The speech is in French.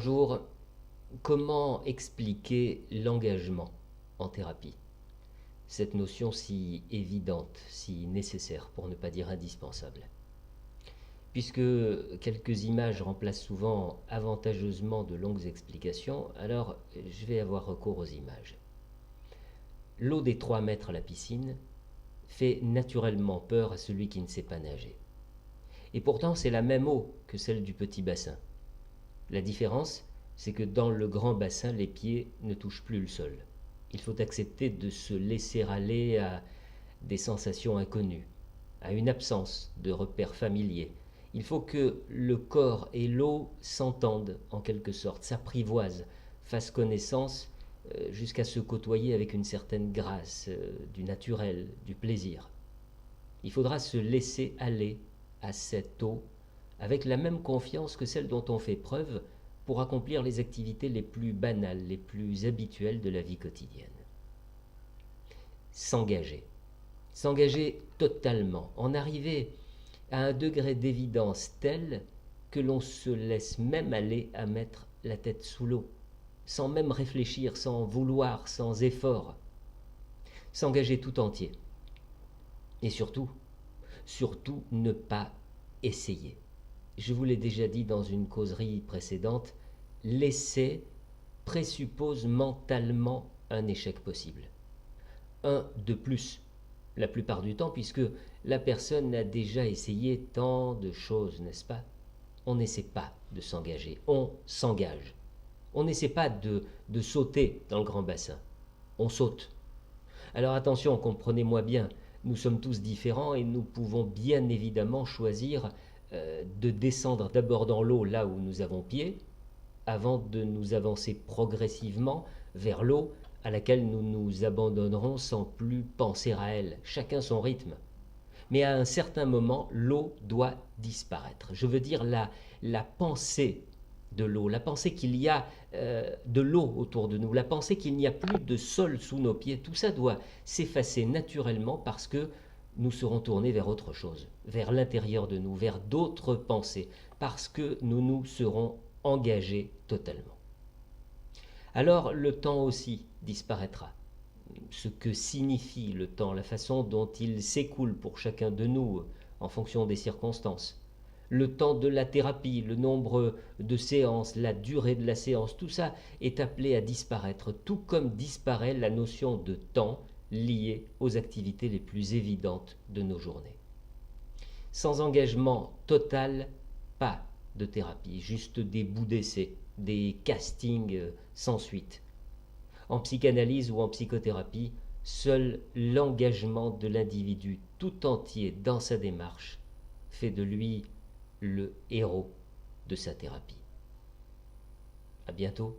Bonjour, comment expliquer l'engagement en thérapie? Cette notion si évidente, si nécessaire, pour ne pas dire indispensable. Puisque quelques images remplacent souvent avantageusement de longues explications, alors je vais avoir recours aux images. L'eau des 3 mètres à la piscine fait naturellement peur à celui qui ne sait pas nager. Et pourtant, c'est la même eau que celle du petit bassin. La différence, c'est que dans le grand bassin, les pieds ne touchent plus le sol. Il faut accepter de se laisser aller à des sensations inconnues, à une absence de repères familiers. Il faut que le corps et l'eau s'entendent en quelque sorte, s'apprivoisent, fassent connaissance jusqu'à se côtoyer avec une certaine grâce, du naturel, du plaisir. Il faudra se laisser aller à cette eau avec la même confiance que celle dont on fait preuve pour accomplir les activités les plus banales, les plus habituelles de la vie quotidienne. S'engager. S'engager totalement, en arriver à un degré d'évidence tel que l'on se laisse même aller à mettre la tête sous l'eau, sans même réfléchir, sans vouloir, sans effort. S'engager tout entier. Et surtout ne pas essayer. Je vous l'ai déjà dit dans une causerie précédente, l'essai présuppose mentalement un échec possible. Un de plus, la plupart du temps, puisque la personne a déjà essayé tant de choses, n'est-ce pas? On n'essaie pas de s'engager, on s'engage. On n'essaie pas de sauter dans le grand bassin, on saute. Alors attention, comprenez-moi bien, nous sommes tous différents et nous pouvons bien évidemment choisir de descendre d'abord dans l'eau là où nous avons pied, avant de nous avancer progressivement vers l'eau à laquelle nous nous abandonnerons sans plus penser à elle, chacun son rythme. Mais à un certain moment, l'eau doit disparaître. Je veux dire la pensée de l'eau, la pensée qu'il y a de l'eau autour de nous, la pensée qu'il n'y a plus de sol sous nos pieds, tout ça doit s'effacer naturellement parce que nous serons tournés vers autre chose, vers l'intérieur de nous, vers d'autres pensées, parce que nous nous serons engagés totalement. Alors le temps aussi disparaîtra. Ce que signifie le temps, la façon dont il s'écoule pour chacun de nous en fonction des circonstances. Le temps de la thérapie, le nombre de séances, la durée de la séance, tout ça est appelé à disparaître, tout comme disparaît la notion de temps liée aux activités les plus évidentes de nos journées. Sans engagement total, pas de thérapie, juste des bouts d'essai, des castings sans suite. En psychanalyse ou en psychothérapie, seul l'engagement de l'individu tout entier dans sa démarche fait de lui le héros de sa thérapie. À bientôt.